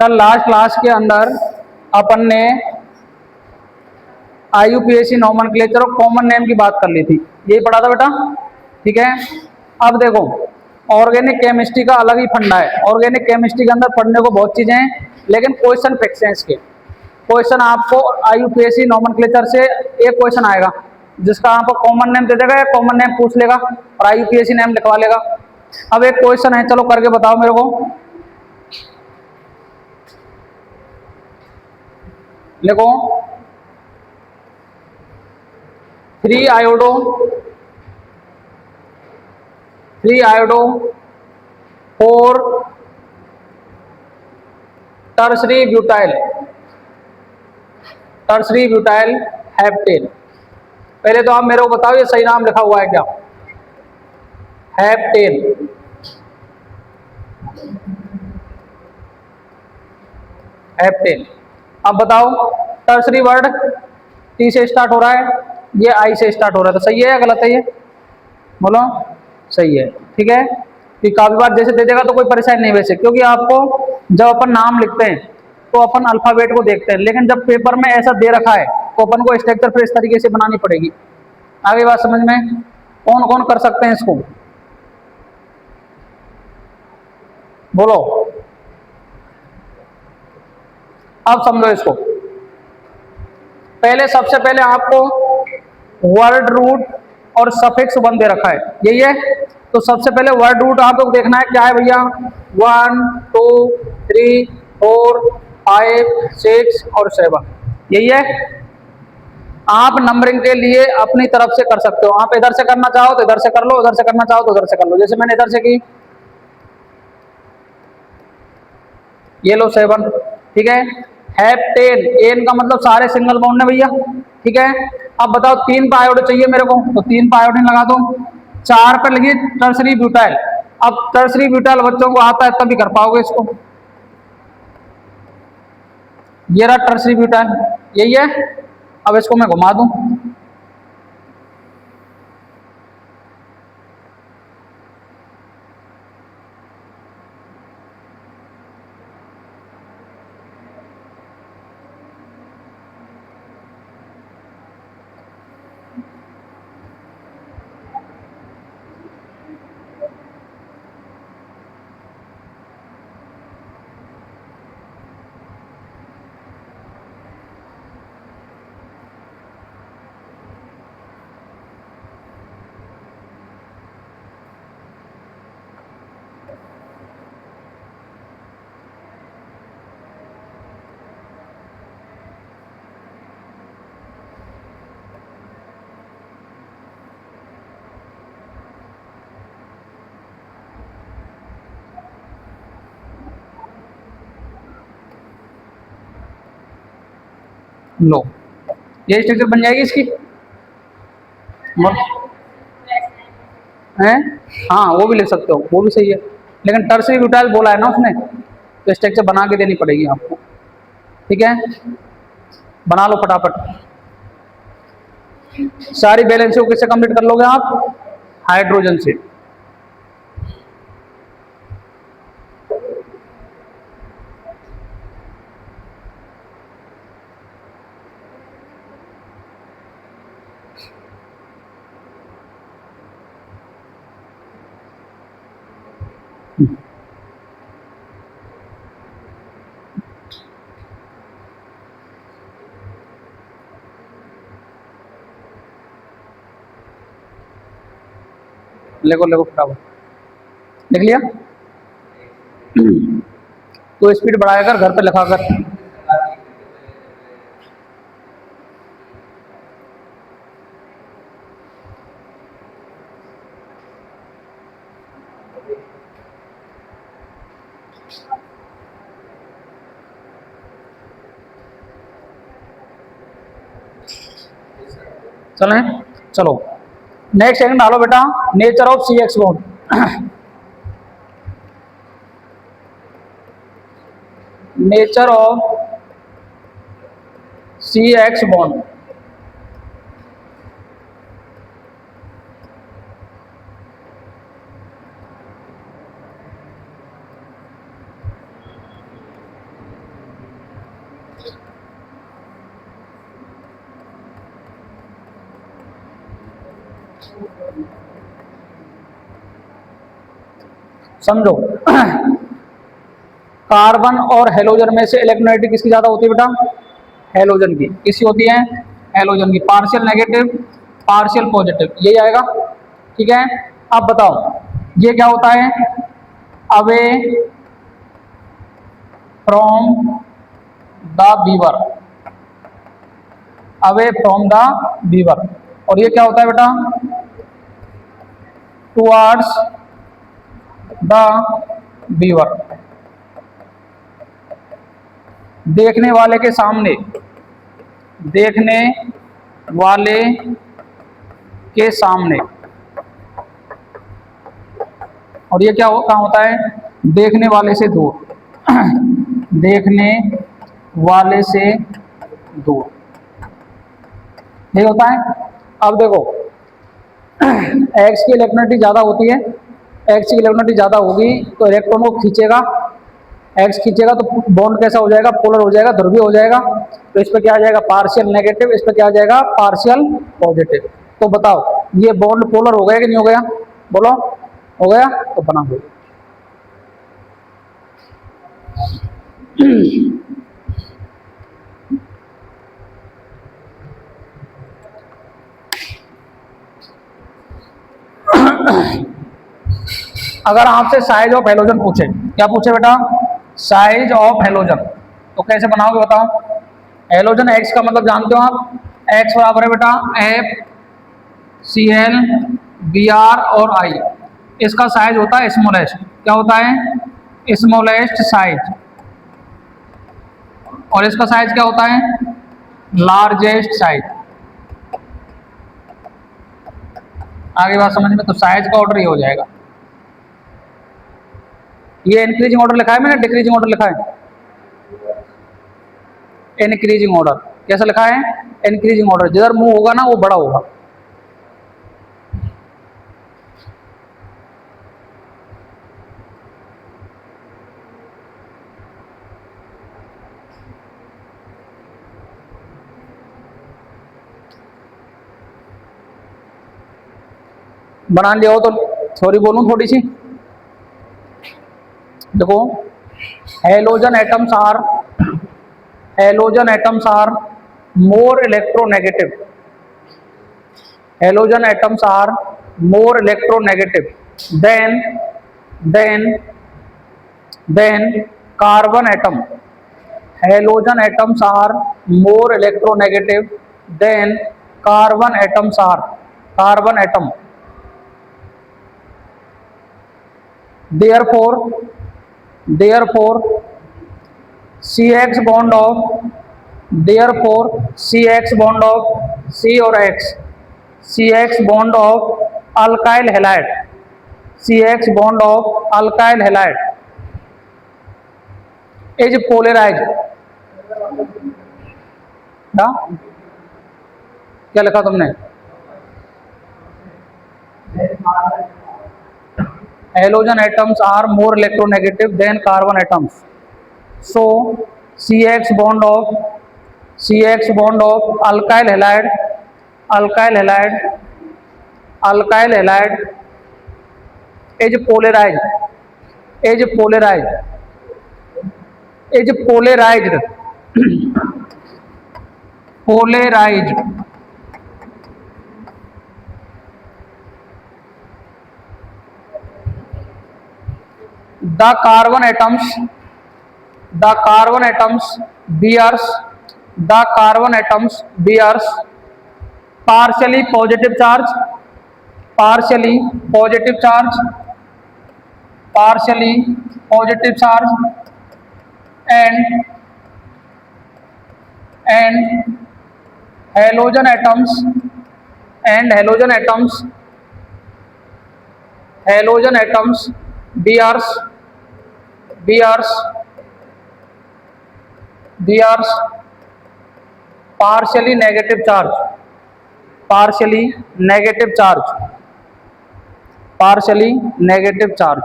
कल last class के अंदर अपन ने IUPAC नॉमेनक्लेचर और कॉमन नेम की बात कर ली थी, यही पढ़ा था बेटा, ठीक है। अब देखो, ऑर्गेनिक केमिस्ट्री का अलग ही फंडा है। ऑर्गेनिक केमिस्ट्री के अंदर पढ़ने को बहुत चीजें हैं, लेकिन क्वेश्चन फिक्स हैं इसके। क्वेश्चन आपको IUPAC नॉमेनक्लेचर से एक क्वेश्चन आएगा जिसका आपको कॉमन नेम दे देगा या कॉमन नेम पूछ लेगा और IUPAC नेम लिखवा लेगा। अब एक क्वेश्चन है, चलो करके बताओ मेरे को। लिखो 3 आयोडो 4 टर्सरी ब्यूटाइल हेप्टेन। पहले तो आप मेरे को बताओ ये सही नाम लिखा हुआ है क्या? हेप्टेन। हेप्टेन। अब बताओ, टर्सरी वर्ड टी से स्टार्ट हो रहा है, ये आई से स्टार्ट हो रहा है, तो सही है या गलत है ये? बोलो। सही है, ठीक है। कि काफी बार जैसे दे देगा तो कोई परेशानी नहीं वैसे, क्योंकि आपको जब अपन नाम लिखते हैं तो अपन अल्फाबेट को देखते हैं, लेकिन जब पेपर में ऐसा दे रखा है तो अपन को स्ट्रक्चर फिर इस तरीके से बनानी पड़ेगी। आगे बात समझ में? कौन कौन कर सकते हैं इसको? बोलो। अब समझो इसको। पहले सबसे पहले आपको वर्ड रूट और सफिक्स 1 दे रखा है, यही है। तो सबसे पहले वर्ड रूट आपको देखना है क्या है भैया, 1 2 3 4 5 6 और 7, यही है। आप नंबरिंग के लिए अपनी तरफ से कर सकते हो, आप इधर से करना चाहो तो इधर से कर लो, उधर से करना चाहो तो उधर से कर लो। जैसे मैंने इधर से की, ये लो 7, ठीक है। हेप्टेन, एन का मतलब सारे सिंगल बॉन्ड है भैया, ठीक है। अब बताओ 3 पर आयोडीन चाहिए मेरे को, तो 3 पर आयोडीन लगा दो। 4 पर लगी टर्सरी ब्यूटाइल। अब टर्सरी ब्यूटाइल बच्चों को आता है तभी कर पाओगे इसको। ये रहा टर्सरी ब्यूटाइल, यही है। अब इसको मैं घुमा दूं, लो ये स्ट्रक्चर बन जाएगी इसकी है। हाँ वो भी लिख सकते हो, वो भी सही है, लेकिन टर्सरी ब्यूटाइल बोला है ना उसने, तो स्ट्रक्चर बना के देनी पड़ेगी आपको, ठीक है। बना लो फटाफट। सारी बैलेंस को किससे कंप्लीट कर लोगे आप? हाइड्रोजन से। लिखो लिखो फटाफट। लिख लिया? तो स्पीड बढ़ाया कर, घर पे लिखा कर। चलें, चलो नेक्स्ट सेकंड डालो बेटा, nature of CX bond. Nature of CX bond. समझो। कार्बन और हेलोजन में से इलेक्ट्रोनेगेटिव किसकी ज्यादा होती है बेटा? हेलोजन की। किसकी होती है? हेलोजन की। पार्शियल नेगेटिव, पार्शियल पॉजिटिव, यही आएगा। ठीक है, अब बताओ ये क्या होता है? Away from the beaver, away from the beaver. और ये क्या होता है बेटा? टुवर्ड्स द बीवर, देखने वाले के सामने, देखने वाले के सामने। और ये क्या कहाँ होता है? देखने वाले से दूर, देखने वाले से दूर, ये होता है। अब देखो एक्स की इलेक्ट्रोनेगेटिव ज़्यादा होती है, एक्स की इलेक्ट्रोनेगेटिव ज़्यादा होगी तो इलेक्ट्रॉन को खींचेगा, एक्स खींचेगा तो बॉन्ड कैसा हो जाएगा? पोलर हो जाएगा, ध्रुवीय हो जाएगा। तो इस पर क्या आ जाएगा? पार्शियल नेगेटिव, इस पर क्या आ जाएगा? Partial positive. तो बताओ ये बॉन्ड पोलर हो गया कि नहीं हो गया? बोलो, हो गया? तो बना दो। अगर आपसे साइज ऑफ हेलोजन पूछे, क्या पूछे बेटा? साइज ऑफ हेलोजन, तो कैसे बनाओगे बताओ? हेलोजन एक्स का मतलब जानते हो आप? एक्स बराबर है बेटा F C L B R और आई। इसका साइज होता है स्मॉलेस्ट। क्या होता है? Smallest size. और इसका साइज क्या होता है? Largest size. आगे बात समझ में? तो साइज का ऑर्डर ये हो जाएगा। ये इंक्रीजिंग ऑर्डर लिखा है मैंने, डिक्रीजिंग ऑर्डर लिखा है? Increasing order. कैसा लिखा है? Increasing order. जिधर मूव होगा ना वो बड़ा होगा। बना लिया हो तो सॉरी बोलूं थोड़ी सी। देखो halogen atoms are, halogen atoms are more electronegative, halogen atoms are more electronegative than than than carbon atom, halogen atoms are more electronegative than carbon atoms are, carbon atom. therefore CX bond of, therefore CX bond of C और X, CX bond of alkyl halide, CX bond of alkyl halide is polarized। ना क्या लिखा तुमने? Halogen atoms are more electronegative than carbon atoms. So CX bond of, CX bond of alkyl halide, alkyl halide, alkyl halide is polarized, is polarized, is polarized, polarized। The carbon atoms, the carbon atoms bears, the carbon atoms bears partially positive charge, partially positive charge, partially positive charge and halogen atoms, and halogen atoms, halogen atoms bears, bears, bears partially negative charge, partially negative charge, partially negative charge।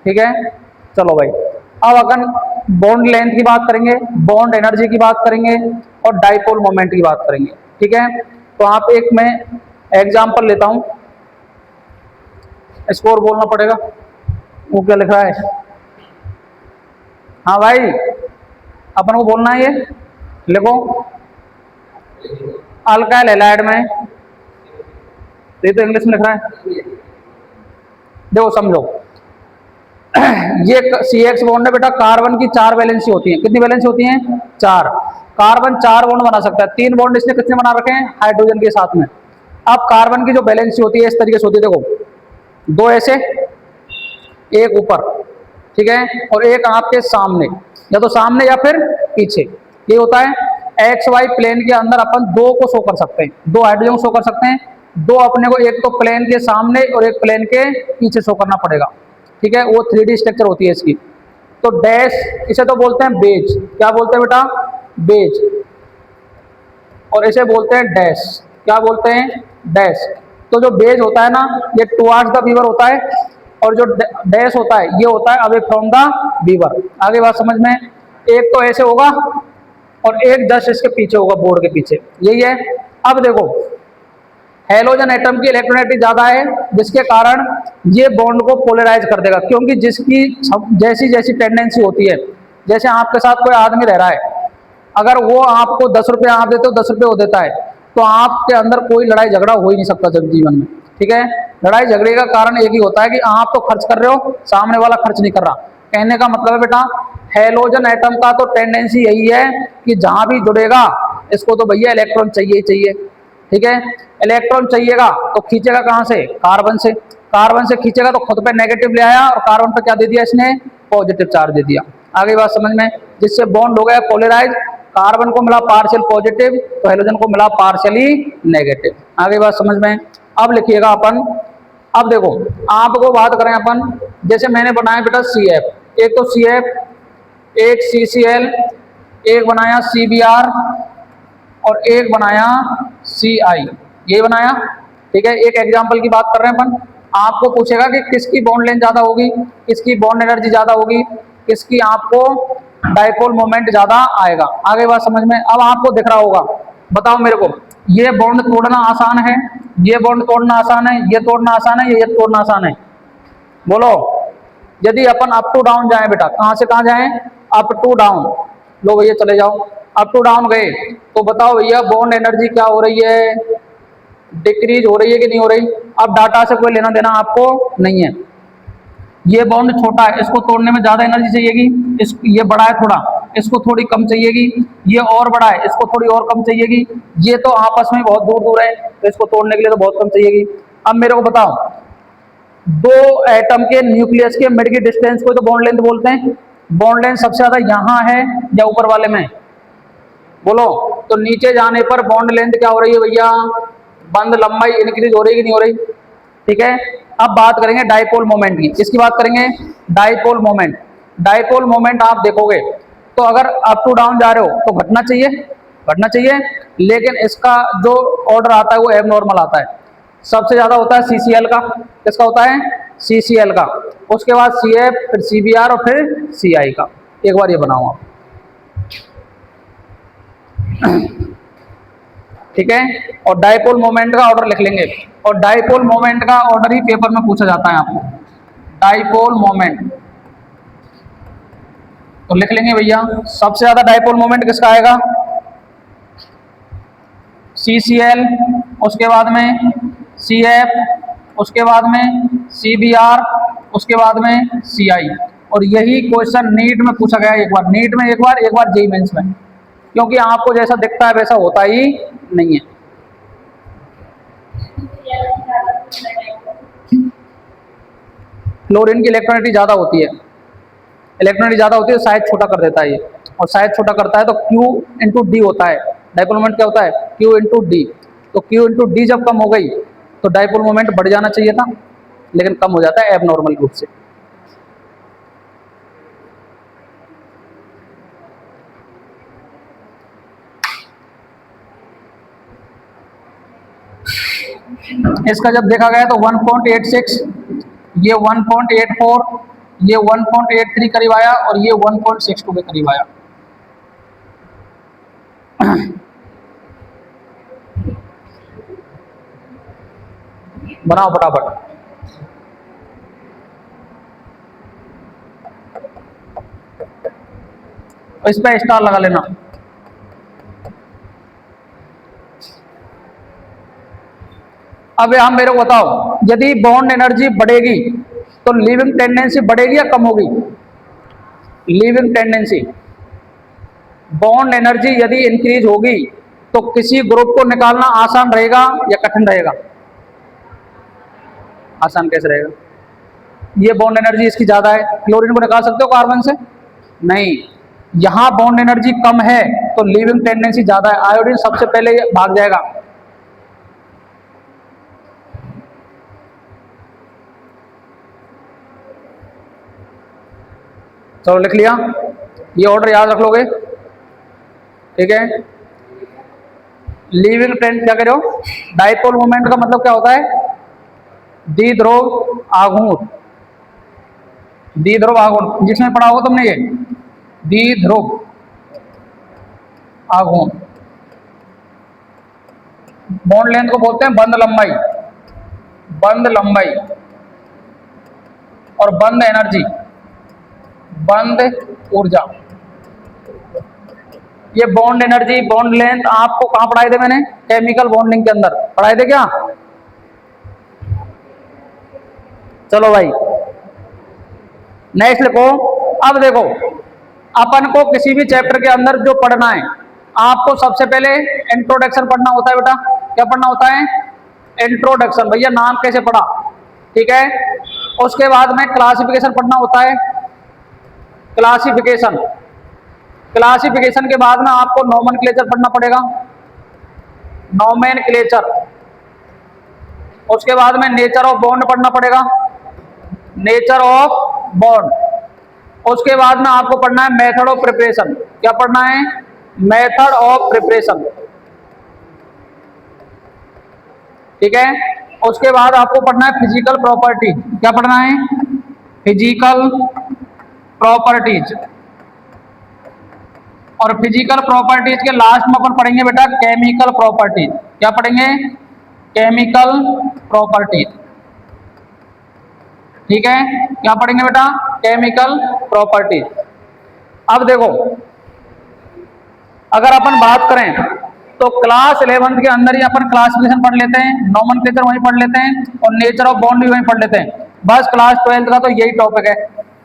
ठीक है, चलो भाई अब अपन bond length की बात करेंगे, bond energy की बात करेंगे और डाइपोल मोमेंट की बात करेंगे। ठीक है, तो आप एक मैं एग्जांपल लेता हूं। स्कोर बोलना पड़ेगा। वो क्या लिख रहा है? हाँ भाई, अपन को बोलना है ये। लिखो, अल्काइल हैलाइड में, ये तो इंग्लिश में लिख रहा है। देखो समझो, ये CH बॉन्ड है बेटा, कार्बन की 4 वैलेंसी होती है। कितनी वैलेंसी होती है? 4। कार्बन 4 बॉन्ड बना सकता है। 3 बॉन्ड इसने कितने बना रखे हैं? हाइड्रोजन के साथ में। अब कार्बन की जो वैलेंसी होती है इस तरीके से होती है, देखो 2 ऐसे, एक ऊपर, ठीक है, और एक आपके सामने, या तो सामने या फिर पीछे। ये होता है XY प्लेन के अंदर अपन 2 को शो कर सकते हैं, 2 हाइड्रोजन को शो कर सकते हैं। 2 अपने को एक तो प्लेन के सामने और एक प्लेन के पीछे शो करना पड़ेगा, ठीक है। वो 3D स्ट्रक्चर होती है इसकी। तो डैश, इसे तो बोलते हैं बेज। क्या बोलते हैं बेटा? बेज। और इसे बोलते हैं डैश। क्या बोलते हैं? डैश। तो जो बेज होता है ना, ये टुवार्ड्स द बीवर होता है, और जो डैश होता है ये होता है अवे फ्रॉम द बीवर। आगे बात समझ में? एक तो ऐसे होगा और एक जस्ट इसके पीछे होगा, बोर्ड के पीछे, यही है। अब देखो, हेलोजन एटम की इलेक्ट्रोनेगेटिविटी ज्यादा है, जिसके कारण ये बॉन्ड को पोलराइज कर देगा, क्योंकि जिसकी जैसी जैसी टेंडेंसी होती है, जैसे आपके साथ कोई आदमी रह रहा है, अगर वो आपको 10 रुपये आप देते हो, 10 रुपये वो देता है, तो आपके अंदर कोई लड़ाई झगड़ा हो ही नहीं सकता जब जीवन में, ठीक है। लड़ाई झगड़े का कारण एक ही होता है कि आप तो खर्च कर रहे हो, सामने वाला खर्च नहीं कर रहा। कहने का मतलब है बेटा, हेलोजन एटम का तो टेंडेंसी यही है कि जहां भी जुड़ेगा इसको तो भैया इलेक्ट्रॉन चाहिए ही चाहिए, ठीक है। इलेक्ट्रॉन चाहिएगा तो खींचेगा कहां से? कार्बन से। कार्बन से खींचेगा तो खुद पे नेगेटिव ले आया और कार्बन पे क्या दे दिया इसने? पॉजिटिव चार्ज दे दिया। आगे बात समझ में? जिससे बॉन्ड हो गया पोलराइज। कार्बन को मिला पार्शियल पॉजिटिव, तो हेलोजन को मिला पार्शियली नेगेटिव। आगे बात समझ में? अब लिखिएगा अपन, अब देखो आपको बात करें अपन, जैसे मैंने बनाया बेटा CF, एक तो CF, एक CCl, एक बनाया CBr और एक बनाया CI, ये बनाया, ठीक है। एक एग्जांपल की बात कर रहे हैं अपन। आपको पूछेगा कि किसकी बॉन्ड लेंथ ज्यादा होगी, किसकी बॉन्ड एनर्जी ज्यादा होगी, किसकी आपको डाइपोल मोमेंट ज्यादा आएगा। आगे बात समझ में? अब आपको दिख रहा होगा, बताओ मेरे को, ये बॉन्ड तोड़ना आसान है, ये बॉन्ड तोड़ना आसान है, ये तोड़ना आसान है, ये तोड़ना आसान है? बोलो। यदि अपन अप टू डाउन जाए बेटा, कहां से कहां जाए? Up to down. लो भैया चले जाओ, अप टू डाउन गए तो बताओ भैया बॉन्ड एनर्जी क्या हो रही है? डिक्रीज हो रही है कि नहीं हो रही? अब डाटा से कोई लेना देना आपको नहीं है। ये बॉन्ड छोटा है, इसको तोड़ने में ज्यादा एनर्जी चाहिएगी, ये बड़ा है थोड़ा, इसको थोड़ी कम चाहिएगी। ये और बड़ा है, इसको थोड़ी और कम चाहिएगी। ये तो आपस में बहुत दूर दूर है, तो इसको तोड़ने के लिए तो बहुत कम चाहिएगी। अब मेरे को बताओ, 2 एटम के न्यूक्लियस के मिड की डिस्टेंस को तो बॉन्ड लेंथ बोलते हैं। बॉन्ड लेंथ सबसे ज्यादा यहां है या ऊपर वाले में? बोलो। तो नीचे जाने पर बॉन्ड लेंथ क्या हो रही है भैया? बंद लंबाई इंक्रीज हो रही है कि नहीं हो रही? ठीक है। अब बात करेंगे डाइपोल मोमेंट की, किसकी बात करेंगे? Dipole moment. डाइपोल मोमेंट आप देखोगे तो अगर अप टू डाउन जा रहे हो तो घटना चाहिए, घटना चाहिए, लेकिन इसका जो ऑर्डर आता है वो एबनॉर्मल आता है। सबसे ज्यादा होता है CCl का। किसका होता है? CCl का। उसके बाद CF, फिर CBr और फिर CI का। एक बार ये बनाओ आप, ठीक है। और डाइपोल मोमेंट का ऑर्डर लिख लेंगे, और डाइपोल मोमेंट का ऑर्डर ही पेपर में पूछा जाता है आपको। डाइपोल मोमेंट तो लिख लेंगे भैया, सबसे ज्यादा डाइपोल मोमेंट किसका आएगा? CCl, उसके बाद में CF, उसके बाद में CBr, उसके बाद में CI। और यही क्वेश्चन नीट में पूछा गया, एक बार नीट में, एक बार जेईई मेंस में, क्योंकि आपको जैसा दिखता है वैसा होता ही नहीं है। क्लोरीन की इलेक्ट्रॉनिटी ज्यादा होती है, इलेक्ट्रॉनिटी ज्यादा होती है, साइज छोटा कर देता है ये, और साइज छोटा करता है तो Q/D होता है। डाइपोल मोमेंट क्या होता है? Q/D। तो Q/D जब कम हो गई तो डाइपोल मोमेंट बढ़ जाना चाहिए था, लेकिन कम हो जाता है एबनॉर्मल रूप से। इसका जब देखा गया तो 1.86, ये 1.84, ये 1.83 करीब आया, और ये 1.62 के करीब आया। बनाओ फटाफट। इस पे स्टार लगा लेना। अब यहां मेरे को बताओ, यदि बॉन्ड एनर्जी बढ़ेगी तो लीविंग टेंडेंसी बढ़ेगी या कम होगी? लीविंग टेंडेंसी, बॉन्ड एनर्जी यदि इंक्रीज होगी तो किसी ग्रुप को निकालना आसान रहेगा या कठिन रहेगा? आसान कैसे रहेगा? ये बॉन्ड एनर्जी इसकी ज्यादा है, क्लोरीन को निकाल सकते हो कार्बन से? नहीं। यहां बॉन्ड एनर्जी कम है तो लीविंग टेंडेंसी ज्यादा है, आयोडीन सबसे पहले भाग जाएगा। चलो लिख लिया, ये ऑर्डर याद रख लोगे, ठीक है। लीविंग टेंड क्या करो, डाइपोल मोमेंट का मतलब क्या होता है? द्विध्रुव आघूर्ण, द्विध्रुव आघूर्ण जिसमें पढ़ा होगा तुमने, ये द्विध्रुव आघूर्ण। बॉन्ड लेंथ को बोलते हैं बंध लंबाई, बंध लंबाई, और बंध एनर्जी, बंध ऊर्जा। ये बॉन्ड एनर्जी, बॉन्ड लेंथ आपको कहां पढ़ाए थे मैंने? केमिकल बॉन्डिंग के अंदर पढ़ाए थे क्या? चलो भाई नेक्स्ट लिखो। अब देखो, अपन को किसी भी चैप्टर के अंदर जो पढ़ना है, आपको सबसे पहले इंट्रोडक्शन पढ़ना होता है बेटा। क्या पढ़ना होता है? इंट्रोडक्शन। भैया नाम कैसे पढ़ा, ठीक है। उसके बाद में क्लासिफिकेशन पढ़ना होता है, क्लासिफिकेशन। क्लासिफिकेशन के बाद में आपको नोमेनक्लेचर पढ़ना पड़ेगा, नोमेनक्लेचर। उसके बाद में नेचर ऑफ बॉन्ड पढ़ना पड़ेगा, नेचर ऑफ बॉन्ड। उसके बाद में आपको पढ़ना है मेथड ऑफ प्रिपरेशन। क्या पढ़ना है? मेथड ऑफ प्रिपरेशन, ठीक है। उसके बाद आपको पढ़ना है फिजिकल प्रॉपर्टीज। क्या पढ़ना है? Physical properties. और फिजिकल प्रॉपर्टीज के लास्ट में अपन पढ़ेंगे बेटा केमिकल प्रॉपर्टीज। क्या पढ़ेंगे? केमिकल प्रॉपर्टीज, ठीक है। क्या पढ़ेंगे बेटा? Chemical properties. अब देखो, अगर अपन बात करें तो क्लास 11th के अंदर ही अपन क्लासिफिकेशन पढ़ लेते हैं, नोमेनक्लेचर वहीं पढ़ लेते हैं, और नेचर ऑफ बॉन्ड भी वहीं पढ़ लेते हैं। बस क्लास 12th का तो यही टॉपिक है,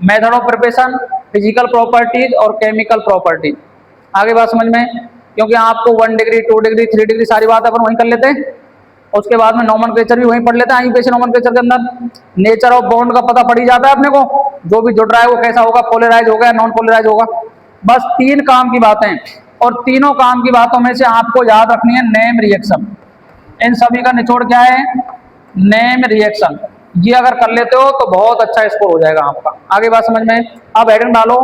method of preparation, physical properties और केमिकल प्रॉपर्टीज। आगे बात समझ में? क्योंकि आपको 1 डिग्री 2 डिग्री 3 डिग्री सारी बात अपन वहीं कर लेते हैं। उसके बाद में नोमेनक्लेचर भी वहीं पढ़ लेते हैं। आईयूपीएसी नोमेनक्लेचर के अंदर नेचर ऑफ बॉन्ड का पता पड़ ही जाता है अपने को, जो भी जुड़ रहा है वो कैसा होगा, पोलराइज होगा या नॉन पोलराइज होगा। बस 3 काम की बातें, और तीनों काम की बातों में से आपको याद रखनी है नेम रिएक्शन। इन सभी का निचोड़ क्या है? Name reaction. ये अगर कर लेते हो तो बहुत अच्छा स्कोर हो जाएगा आपका। आगे बात समझ में? अब हेडिंग डालो।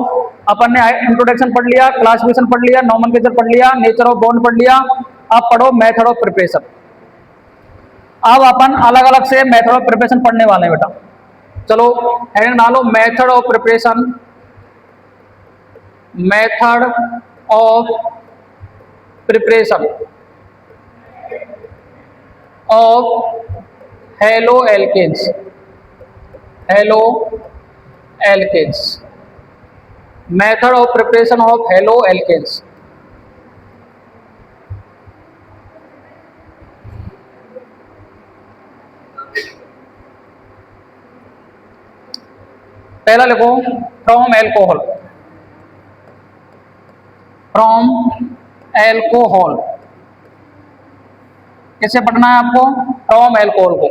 अपन ने इंट्रोडक्शन पढ़ लिया, क्लासिफिकेशन पढ़ लिया, नोमेनक्लेचर पढ़ लिया, नेचर ऑफ बॉन्ड पढ़ लिया। अब पढ़ो मेथड ऑफ प्रिपरेशन। अब अपन अलग अलग से मेथड ऑफ प्रिपरेशन पढ़ने वाले हैं बेटा। चलो हेडिंग डालो, method of preparation, method of preparation of haloalkanes, haloalkanes, method of preparation of haloalkanes. पहला लिखो फ्रॉम एल्कोहल, फ्रॉम एल्कोहल। कैसे पढ़ना है आपको? फ्रॉम एल्कोहल को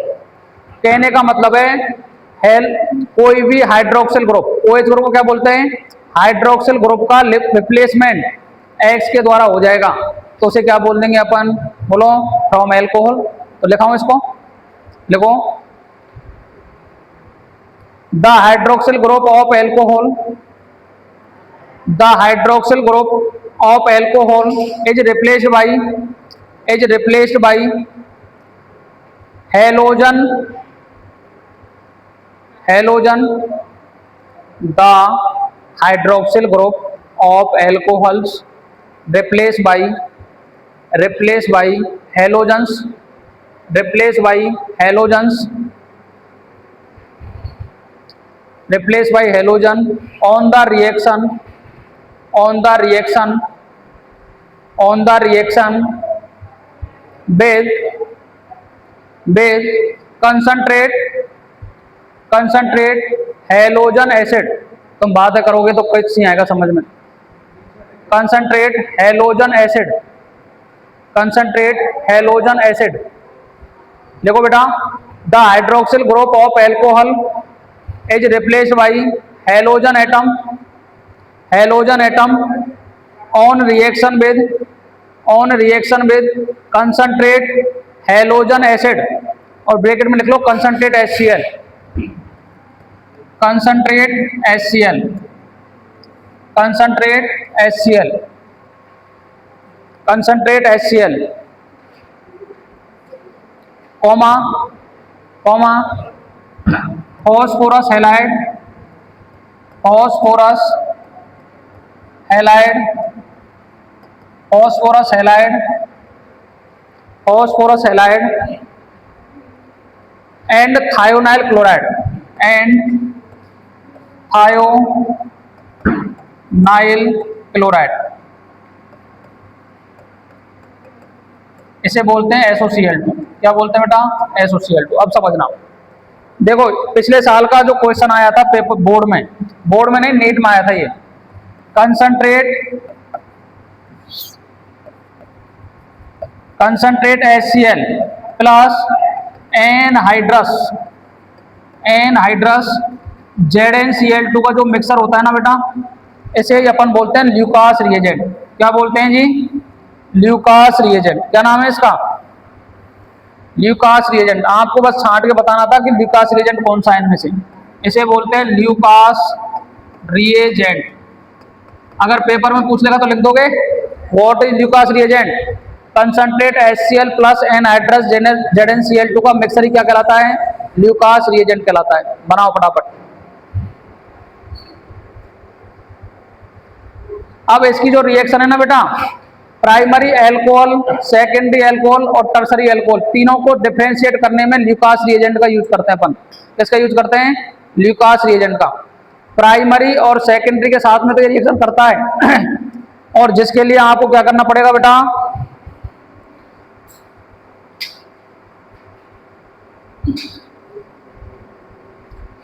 कहने का मतलब है कोई भी हाइड्रोक्सिल ग्रुप, OH ग्रुप को क्या बोलते हैं? हाइड्रोक्सिल ग्रुप का रिप्लेसमेंट X के द्वारा हो जाएगा, तो उसे क्या बोल देंगे अपन? बोलो फ्रॉम एल्कोहल। तो लिखा हूं इसको, लिखो the hydroxyl group of alcohol, the hydroxyl group of alcohol is replaced by halogen, halogen. The hydroxyl group of alcohols replace by halogens, replace by halogens, replace by halogen on the on the reaction with concentrate halogen acid. तुम बातें करोगे तो कुछ नहीं आएगा समझ में। Concentrate halogen acid. देखो बेटा, the hydroxyl group of alcohol is replaced by halogen atom on reaction with concentrate halogen acid, और ब्रैकेट में लिख लो concentrate HCl। Comma phosphorus halide and thionyl chloride, इसे बोलते हैं SOCl2। क्या बोलते हैं बेटा? SOCl2। अब समझना, देखो पिछले साल का जो क्वेश्चन आया था पेपर बोर्ड में नहीं, नीट में आया था, ये concentrate HCl plus anhydrous ZnCl2 का जो मिक्सर होता है ना बेटा, इसे अपन बोलते हैं ल्यूकास रिएजेंट। क्या बोलते हैं जी? Lucas reagent. क्या नाम है इसका? Lucas reagent. आपको बस छांट के बताना था कि ल्यूकास रिएजेंट कौन सा है इनमें से। इसे बोलते हैं ल्यूकास रिएजेंट। अगर पेपर में पूछ लेगा तो लिख दोगे what is Lucas reagent? Concentrate HCl plus anhydrous ZnCl2 का मिक्सर ही क्या कहलाता है? ल्यूकास रिएजेंट कहलाता है। बनाओ फटाफट। अब इसकी जो रिएक्शन है ना बेटा, प्राइमरी एल्कोहल, सेकेंडरी एल्कोहल और टर्सरी एल्कोहल, तीनों को डिफरेंशिएट करने में ल्यूकास रिएजेंट का यूज करते हैं अपन। किसका यूज करते हैं? ल्यूकास रिएजेंट का। प्राइमरी और सेकेंडरी के साथ में तो ये रिएक्शन करता है और जिसके लिए आपको क्या करना पड़ेगा बेटा?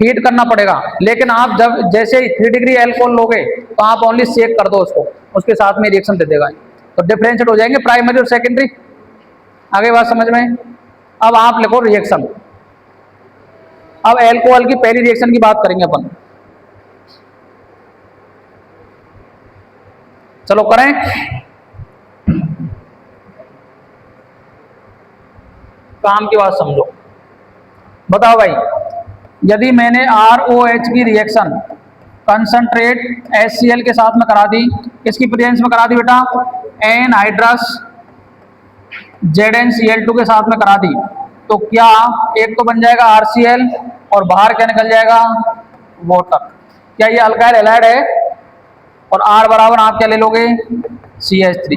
हीट करना पड़ेगा। लेकिन आप जब जैसे 3 डिग्री एल्कोहल लोगे तो आप ओनली शेक कर दो उसको, उसके साथ में रिएक्शन दे देगा, तो डिफरेंशिएट हो जाएंगे प्राइमरी और सेकेंडरी। आगे बात समझ में? अब आप लिखो रिएक्शन। अब एल्कोहल की पहली रिएक्शन की बात करेंगे अपन। चलो करें। काम की बात समझो। बताओ भाई, यदि मैंने ROH की रिएक्शन कंसंट्रेट HCl के साथ में करा दी, किसकी प्रेजेंस में करा दी बेटा? एनहाइड्रस ZnCl2 के साथ में करा दी, तो क्या एक तो बन जाएगा RCl और बाहर क्या निकल जाएगा? वाटर। क्या ये अल्काइल हैलाइड है? और R बराबर आप क्या ले लोगे? CH3।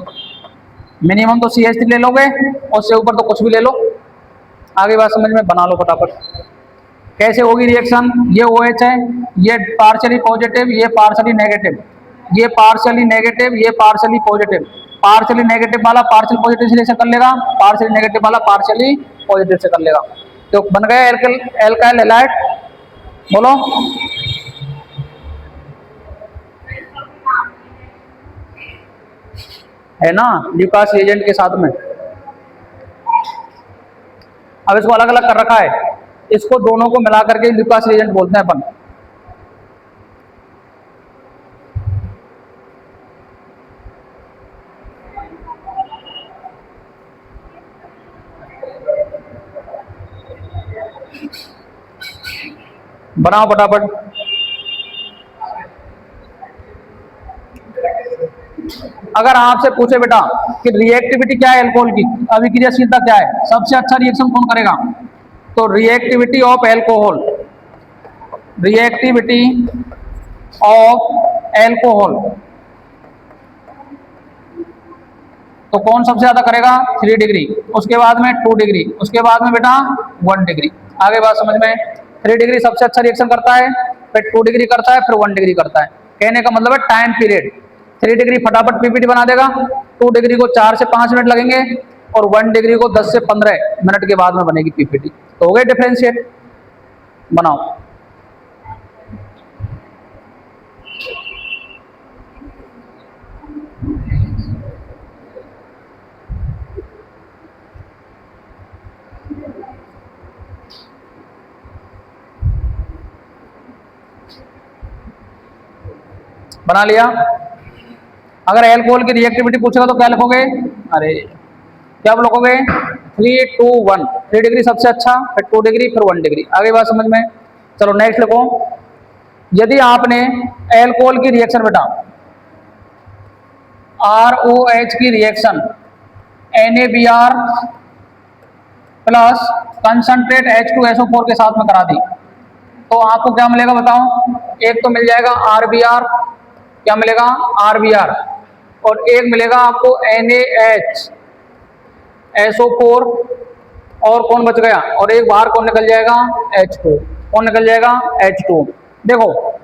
मिनिमम तो CH3 ले लोगे, और उससे ऊपर तो कुछ भी ले लो। आगे बात समझ में? बना लो फटाफट। कैसे होगी रिएक्शन? ये OH है, ये पार्शियली पॉजिटिव, ये पार्शियली नेगेटिव, ये पार्शियली नेगेटिव, ये पार्शियली पॉजिटिव। पार्शियली नेगेटिव वाला पार्शियल पॉजिटिव से रिएक्शन कर लेगा, पार्शियली नेगेटिव वाला पार्शियली पॉजिटिव से कर लेगा, तो बन गया एल्काइल हैलाइड। बोलो। है ना ल्यूकास रिएजेंट के साथ में। अब इसको अलग अलग कर रखा है, इसको दोनों को मिला करके ल्यूकास रिएजेंट बोलते हैं अपन। बनाओ फटाफट। अगर आपसे पूछे बेटा कि रिएक्टिविटी क्या है एल्कोहल की, अभिक्रियाशीलता क्या है, सबसे अच्छा रिएक्शन कौन करेगा, तो reactivity of alcohol, reactivity of alcohol तो कौन सबसे ज्यादा करेगा? 3 डिग्री, उसके बाद में 2 डिग्री, उसके बाद में बेटा 1 डिग्री। आगे बात समझ में? 3 डिग्री सबसे अच्छा रिएक्शन करता है, फिर 2 डिग्री करता है, फिर 1 डिग्री करता है। कहने का मतलब है टाइम पीरियड, 3 डिग्री फटाफट पीपीटी बना देगा, 2 डिग्री को 4 से 5 मिनट लगेंगे और 1 डिग्री को 10 से 15 मिनट के बाद में बनेगी पीपीटी। तो हो गए डिफरेंशिएट, बनाओ। बना लिया। अगर एल्कोहल की रिएक्टिविटी पूछेगा तो क्या लिखोगे? अरे क्या लिखोगे? 3 2 1, 3 डिग्री सबसे अच्छा, फिर 2 डिग्री, फिर 1 डिग्री। आगे बात समझ में? चलो नेक्स्ट लिखो। यदि आपने एल्कोहल की रिएक्शन बेटा ROH की reaction NaBr plus concentrate H2SO4 के साथ में करा दी तो आपको क्या मिलेगा बताओ? एक तो मिल जाएगा RBr, क्या मिलेगा? RBr, और एक मिलेगा आपको NaHSO4, और कौन बच गया? और एक बाहर कौन निकल जाएगा? H2। कौन निकल जाएगा? H2। देखो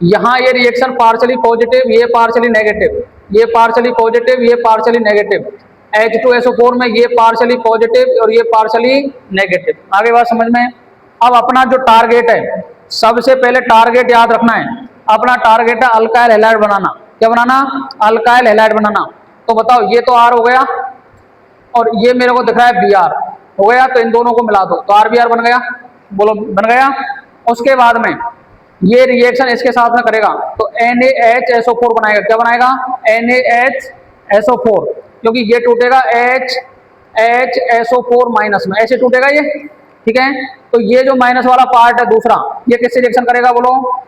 यहां ये रिएक्शन पार्शली पॉजिटिव, ये पार्शली नेगेटिव, ये पार्शली पॉजिटिव, ये पार्शली नेगेटिव, H2SO4 में ये पार्शली पॉजिटिव और ये पार्शली नेगेटिव। आगे बात समझ में? अब अपना जो टारगेट है, सबसे पहले टारगेट याद रखना है, अपना टारगेट है अल्काइल हैलाइड बनाना। क्या बनाना? अल्काइल हैलाइड बनाना। तो बताओ ये तो R हो गया और ये मेरे को दिख रहा है Br हो गया, तो इन दोनों को मिला दो तो RBr बन गया। बोलो बन गया। उसके बाद में ये रिएक्शन इसके साथ में करेगा तो NaHSO4 बनाएगा। क्या बनाएगा? NaHSO4, क्योंकि ये टूटेगा HSO4 माइनस में, ऐसे टूटेगा ये, ठीक है। तो ये जो माइनस वाला पार्ट है दूसरा, ये किससे रिएक्शन करेगा? बोलो,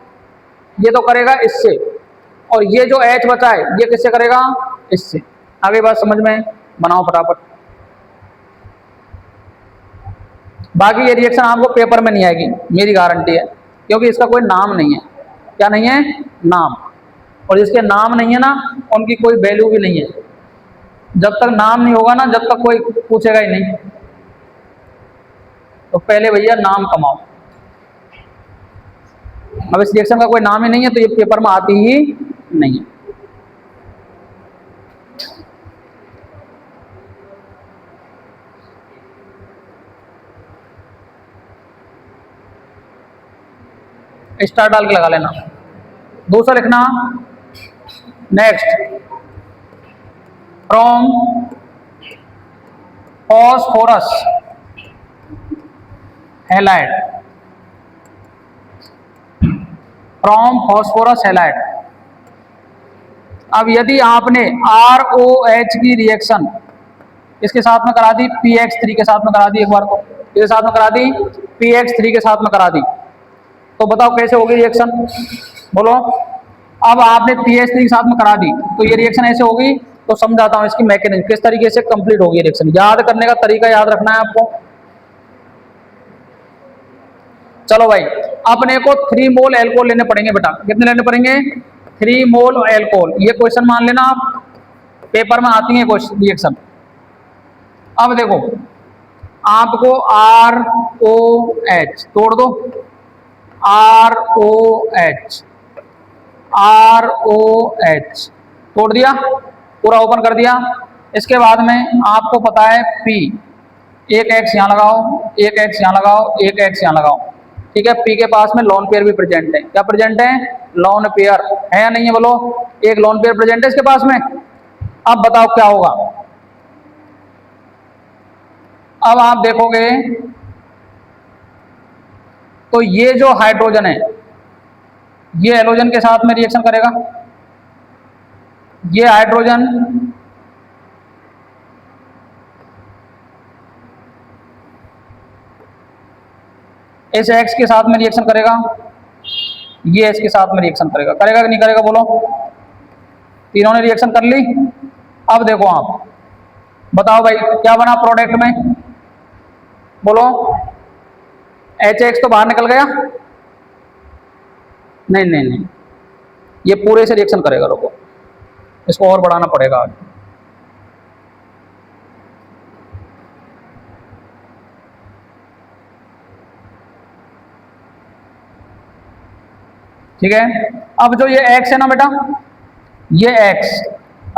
ये तो करेगा इससे, और ये जो H बचा है ये किससे करेगा? इससे। आगे बात समझ में? बनाओ फटाफट। बाकी ये रिएक्शन आपको पेपर में नहीं आएगी, मेरी गारंटी है, क्योंकि इसका कोई नाम नहीं है। क्या नहीं है? नाम। और जिसके नाम नहीं है ना, उनकी कोई वैल्यू भी नहीं है। जब तक नाम नहीं होगा ना, जब तक कोई पूछेगा ही नहीं। तो पहले भैया नाम कमाओ। अब इस रिएक्शन का कोई नाम ही नहीं है तो ये पेपर में आती ही नहीं है। स्टार डाल के लगा लेना। दूसरा लिखना next, from phosphorus halide, from phosphorus halide. अब यदि आपने ROH की रिएक्शन इसके साथ में करा दी, PX3 के साथ में करा दी, एक बार को इसके साथ में करा दी, PX3 के साथ में करा दी, तो बताओ कैसे होगी रिएक्शन? बोलो। अब आपने PH3 के साथ में करा दी तो ये रिएक्शन ऐसे होगी। तो समझाता हूं इसकी मैकेनिज्म किस तरीके से कंप्लीट होगी रिएक्शन। याद करने का तरीका याद रखना है आपको। चलो भाई, अपने को 3 मोल एल्कोहल लेने पड़ेंगे बेटा। कितने लेने पड़ेंगे? 3 मोल एल्कोहल। ये क्वेश्चन मान लेना आप, पेपर में आती है क्वेश्चन रिएक्शन। अब देखो आपको ROH तोड़ दो, ROH तोड़ दिया, पूरा ओपन कर दिया। इसके बाद में आपको पता है P, एक X यहाँ लगाओ, एक X यहाँ लगाओ, एक X यहाँ लगाओ, ठीक है। P के पास में लोन पेयर भी प्रेजेंट है। क्या प्रेजेंट है? लोन पेयर है या नहीं है? बोलो। एक लोन पेयर प्रेजेंट है इसके पास में। अब बताओ क्या होगा? अब आप देखोगे तो ये जो हाइड्रोजन है ये हैलोजन के साथ में रिएक्शन करेगा। ये हाइड्रोजन इस X के साथ में रिएक्शन करेगा, ये H के साथ में रिएक्शन करेगा। करेगा कि नहीं करेगा? बोलो। तीनों ने रिएक्शन कर ली। अब देखो आप बताओ भाई क्या बना प्रोडक्ट में? बोलो। HX तो बाहर निकल गया। नहीं नहीं नहीं, ये पूरे से रिएक्शन करेगा। रुको, इसको और बढ़ाना पड़ेगा। ठीक है। अब जो ये X है ना बेटा, ये एक्स,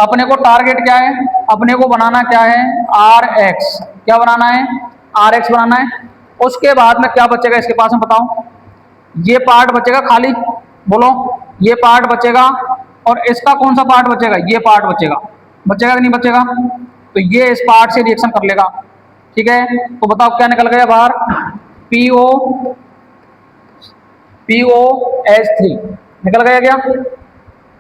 अपने को टारगेट क्या है, अपने को बनाना क्या है, आर एक्स, क्या बनाना है, आर एक्स बनाना है। उसके बाद में क्या बचेगा इसके पास में बताओ, ये पार्ट बचेगा खाली, बोलो ये पार्ट बचेगा, और इसका कौन सा पार्ट बचेगा, ये पार्ट बचेगा, बचेगा कि नहीं बचेगा, तो ये इस पार्ट से रिएक्शन कर लेगा, ठीक है। तो बताओ क्या निकल गया बाहर, पीओ, POH3 निकल गया क्या,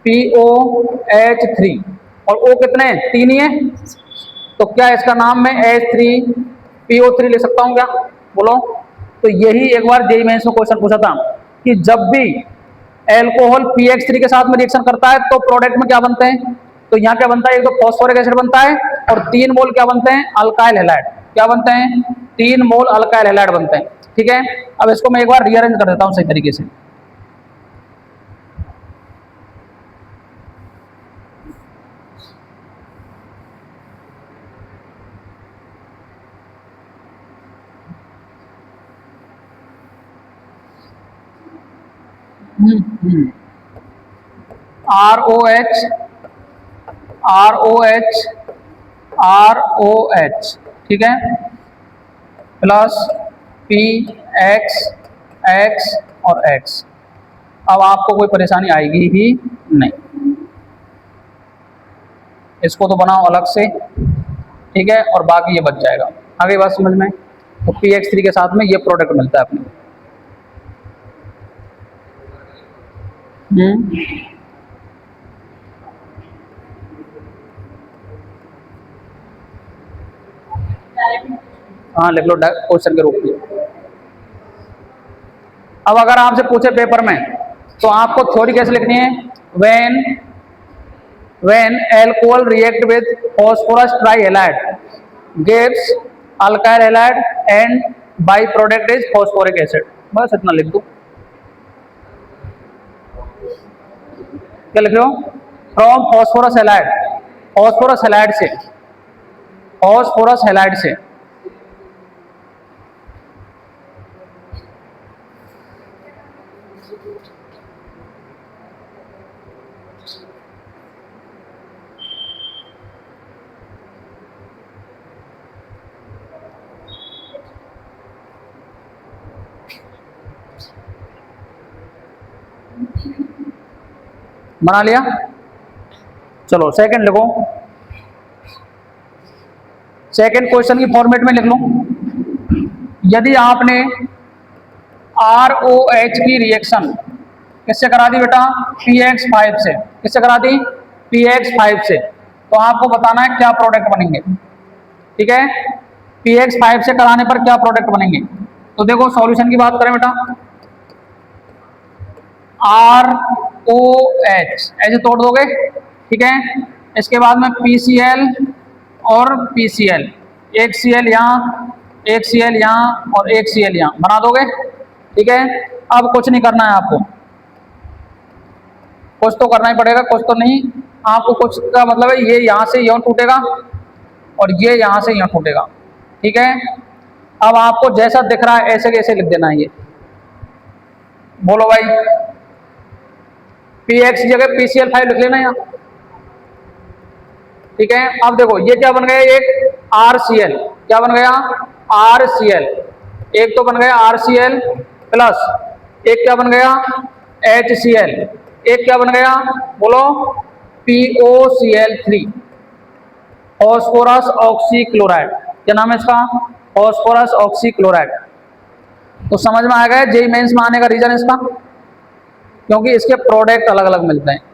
POH3, और ओ कितने हैं, 3 ही है, तो क्या इसका नाम मैं H3PO3 ले सकता हूं क्या, बोलो। तो यही एक बार जेईई मेंस में क्वेश्चन पूछा था कि जब भी एल्कोहल PX3 के साथ में रिएक्शन करता है तो प्रोडक्ट में क्या बनते हैं, तो यहाँ क्या बनता है, एक तो फॉस्फोरिक एसिड बनता है, और 3 मोल क्या बनते हैं, अल्काइल हैलाइड, क्या बनते हैं, 3 मोल अल्काइल हैलाइड बनते हैं, ठीक है। अब इसको मैं एक बार रीअरेंज कर देता हूं सही तरीके से। ROH, ROH, ROH, ठीक है, प्लस PX, X और X। अब आपको कोई परेशानी आएगी ही नहीं, इसको तो बनाओ अलग से, ठीक है, और बाकी ये बच जाएगा। आगे बात समझ में, तो PX3 के साथ में ये प्रोडक्ट मिलता है अपने। हाँ लिख लो क्वेश्चन के रूप में। अब अगर आपसे पूछे पेपर में तो आपको थ्योरी कैसे लिखनी है, when alcohol react with phosphorus trihalide gives alkyl halide and by product is phosphoric acid, बस इतना लिख दो। क्या लिख रहे हो, from phosphorus halide, phosphorus halide से, फॉस्फोरस हैलाइड से, बना लिया। चलो सेकंड लिखो, सेकंड क्वेश्चन की फॉर्मेट में लिख लो। यदि आपने ROH की रिएक्शन किससे करा दी बेटा, PX5 से, किससे करा दी, PX5 से, तो आपको बताना है क्या प्रोडक्ट बनेंगे, ठीक है। PX5 से कराने पर क्या प्रोडक्ट बनेंगे, तो देखो सॉल्यूशन की बात करें बेटा, ROH ऐसे तोड़ दोगे, ठीक है। इसके बाद में PCl और PCl, एक Cl यहाँ, एक Cl यहाँ और एक Cl यहाँ बना दोगे, ठीक है। अब कुछ नहीं करना है आपको, कुछ तो करना ही पड़ेगा, कुछ तो नहीं, आपको कुछ का मतलब है ये यहाँ से यूं टूटेगा और ये यहाँ से यूं टूटेगा, ठीक है। अब आपको जैसा दिख रहा है ऐसे कैसे लिख देना है ये, बोलो भाई, PX जगह PCl5 लिख लेना यहाँ, ठीक है। अब देखो ये क्या बन गया, एक RCl, क्या बन गया, RCl, एक तो बन गया RCl प्लस एक क्या बन गया, HCl, एक क्या बन गया, बोलो, POCl3, फॉस्फोरस ऑक्सीक्लोराइड, क्या नाम है इसका, फॉस्फोरस ऑक्सीक्लोराइड। तो समझ में आ गया जेईई मेंस में आने का रीजन इसका, क्योंकि इसके प्रोडक्ट अलग अलग मिलते हैं।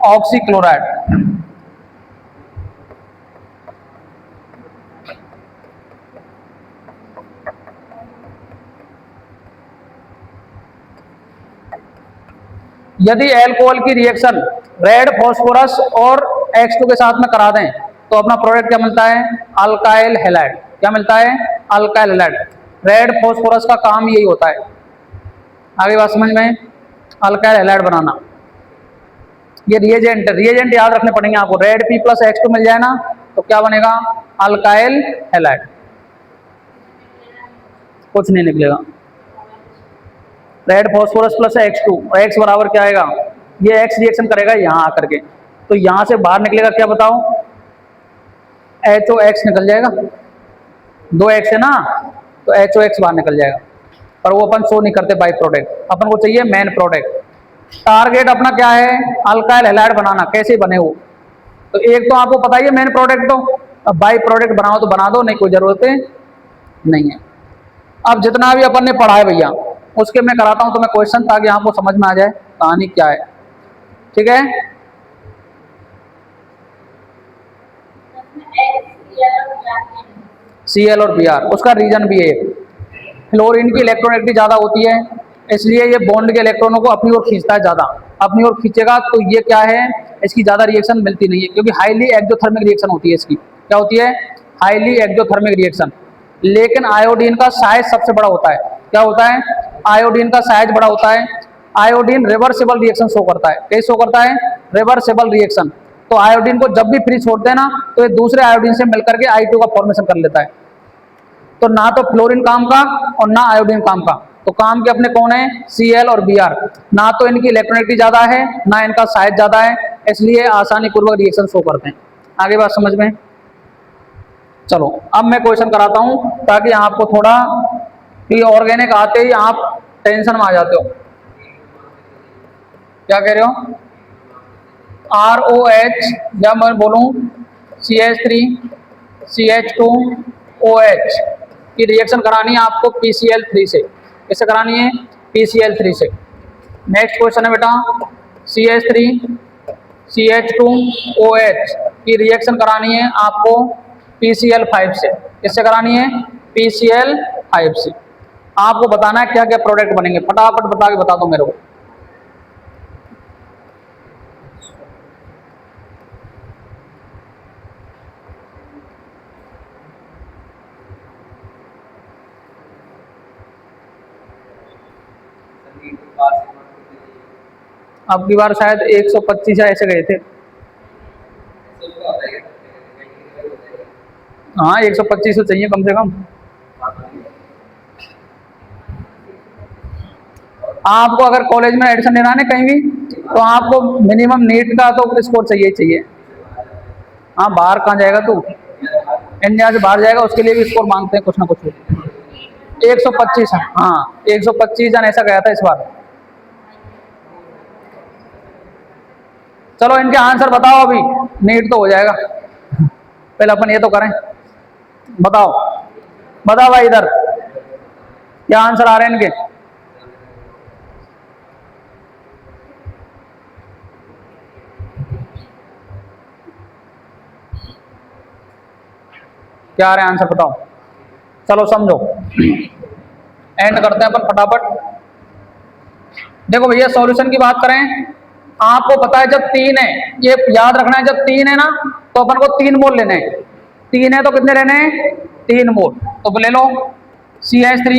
ऑक्सीक्लोराइड। यदि अल्कोहल की रिएक्शन रेड फास्फोरस और X2 के साथ में करा दें तो अपना प्रोडक्ट क्या मिलता है? Alkyl halide. क्या मिलता है? Alkyl halide. रेड फास्फोरस का काम यही होता है। आगे बात समझ में? अल्काइल हैलाइड बनाना। ये रिएजेंट याद रखने पड़ेंगे आपको। रेड P प्लस X2 मिल जाए ना तो क्या बनेगा? Alkyl halide. कुछ नहीं निकलेगा। रेड फास्फोरस प्लस X2 और X बराबर क्या आएगा? ये X रिएक्शन करेगा यहाँ आकर के, तो यहाँ से बाहर निकलेगा क्या बताओ? HOX निकल जाएगा। 2X है ना, तो HOX बाहर निकल जाएगा। पर वो अपन शो नहीं करते बाई प्रोडक्ट, अपन को चाहिए मेन प्रोडक्ट। टारगेट अपना क्या है? अल्काइल हैलाइड बनाना। कैसे बने वो? तो एक तो आपको पता ही है मेन प्रोडक्ट, तो अब बाई प्रोडक्ट बनाओ तो बना दो, नहीं कोई जरूरत नहीं है। अब जितना भी अपन ने पढ़ा है भैया उसके मैं कराता हूं तुम्हें क्वेश्चन, ताकि आपको समझ में आ जाए कहानी क्या है। ठीक है? Cl और Br, उसका रीजन भी है। फ्लोरीन की इलेक्ट्रोनेगेटिविटी ज्यादा होती है, इसलिए ये बॉन्ड के इलेक्ट्रॉनों को अपनी ओर खींचता है ज्यादा। अपनी ओर खींचेगा तो ये क्या है? इसकी ज्यादा रिएक्शन मिलती नहीं है, क्योंकि हाईली एक्सोथर्मिक रिएक्शन होती है इसकी। क्या होती है? Highly exothermic reaction. लेकिन आयोडीन का साइज सबसे बड़ा होता है। क्या होता है? आयोडीन का साइज बड़ा होता है। आयोडीन रिवर्सिबल रिएक्शन शो करता है। कैसे शो करता है? Reversible reaction. तो आयोडीन को जब भी फ्री छोड़ते हैं ना तो ये दूसरे आयोडीन से मिलकर के I2 का फॉर्मेशन कर लेता है। तो ना तो फ्लोरीन काम का और ना आयोडीन काम का, तो काम के अपने कौन है? Cl और Br। ना तो इनकी इलेक्ट्रोनेगेटिविटी ज्यादा है, ना इनका साइज ज्यादा है, इसलिए आसानी पूर्वक रिएक्शन शो करते हैं। आगे बात समझ में? चलो अब मैं क्वेश्चन कराता हूं, ताकि आपको थोड़ा कि ऑर्गेनिक आते ही आप टेंशन में आ जाते हो। क्या कह रहे हो? ROH, जब मैं बोलूं CH3 CH2OH की रिएक्शन करानी है आपको PCl3 से। किससे करानी है? PCl3 से। नेक्स्ट क्वेश्चन है बेटा, CH3 CH2OH की रिएक्शन करानी है आपको PCl5 से। किससे करानी है? PCl5 से। आपको बताना है क्या क्या प्रोडक्ट बनेंगे, फटाफट बता के बता दो मेरे को। अब की बार शायद 125 ऐसे गए थे। हाँ 125 तो चाहिए कम से कम। आपको अगर कॉलेज में एडमिशन लेना है कहीं भी, तो आपको मिनिमम नीट का तो स्कोर चाहिए चाहिए। हाँ बाहर कहाँ जाएगा तू? इंडिया से बाहर जाएगा, उसके लिए भी स्कोर मांगते हैं कुछ ना कुछ। 125, हाँ 125 जन ऐसा गया था इस बार। चलो इनके आंसर बताओ, अभी नीट तो हो जाएगा, पहले अपन ये तो करें। बताओ बताओ भाई, इधर क्या आंसर आ रहे हैं इनके? क्या आ रहे हैं आंसर बताओ। चलो समझो, एंड करते हैं अपन फटाफट। देखो भैया सॉल्यूशन की बात करें, आपको पता है जब 3 है, ये याद रखना है, जब 3 है ना तो अपन को 3 मोल लेने हैं। 3 है तो कितने लेने हैं? 3 मोल। तो ले लो CH3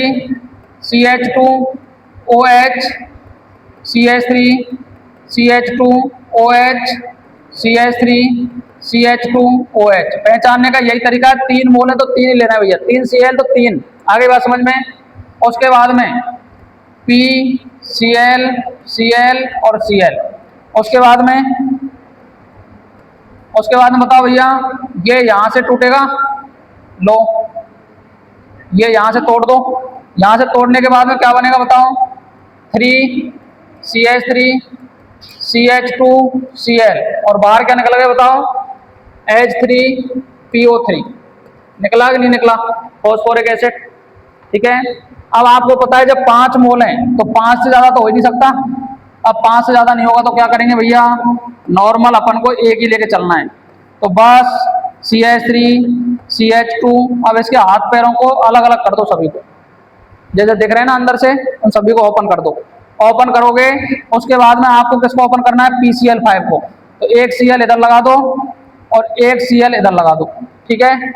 CH2OH CH3 CH2OH CH3 CH2OH। पहचानने का यही तरीका है, 3 मोल है तो 3 ही लेना है भैया। 3 Cl तो 3। आगे बात समझ में? उसके बाद में PCl Cl और Cl। उसके बाद में बताओ भैया, ये यहां से टूटेगा, लो ये यहां से तोड़ दो। यहां से तोड़ने के बाद में क्या बनेगा बताओ? 3CH3 CH2Cl, और बाहर क्या निकल गया बताओ? H3PO3। निकला कि नहीं निकला? Phosphoric acid. ठीक है, अब आपको पता है जब 5 मोल हैं तो 5 से ज्यादा तो हो ही नहीं सकता। अब 5 से ज्यादा नहीं होगा तो क्या करेंगे भैया, नॉर्मल अपन को एक ही लेके चलना है। तो बस CH3 CH2, अब इसके हाथ पैरों को अलग अलग कर दो सभी को, जैसे दिख रहे हैं ना अंदर से, उन सभी को ओपन कर दो। ओपन करोगे उसके बाद में आपको किसको ओपन करना है, PCl5 को। तो एक Cl इधर लगा दो और एक Cl इधर लगा दो, ठीक है।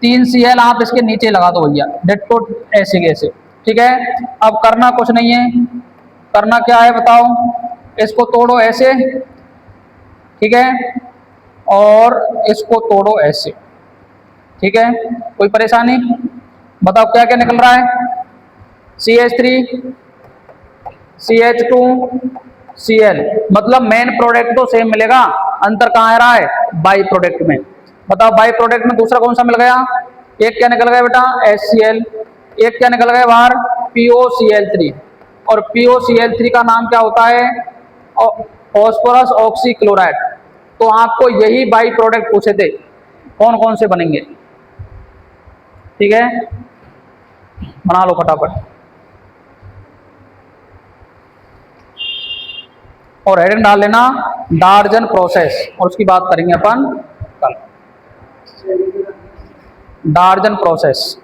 3 Cl आप इसके नीचे लगा दो भैया, डिट्टो ऐसे कैसे, ठीक है। अब करना कुछ नहीं है, करना क्या है बताओ, इसको तोड़ो ऐसे, ठीक है, और इसको तोड़ो ऐसे, ठीक है। कोई परेशानी, बताओ क्या क्या निकल रहा है, CH3 CH2 Cl, मतलब मेन प्रोडक्ट तो सेम मिलेगा, अंतर कहाँ आ रहा है, बाई प्रोडक्ट में। बताओ बाई प्रोडक्ट में दूसरा कौन सा मिल गया, एक क्या निकल गया बेटा, HCl, एक क्या निकल गया बाहर, POCl3, और POCl3 का नाम क्या होता है, फॉस्फोरस ऑक्सीक्लोराइड। तो आपको यही बाई प्रोडक्ट पूछे थे, कौन कौन से बनेंगे, ठीक है, बना लो फटाफट। और हेडिंग डाल लेना डार्जन प्रोसेस, और उसकी बात करेंगे अपन कल, डार्जन प्रोसेस।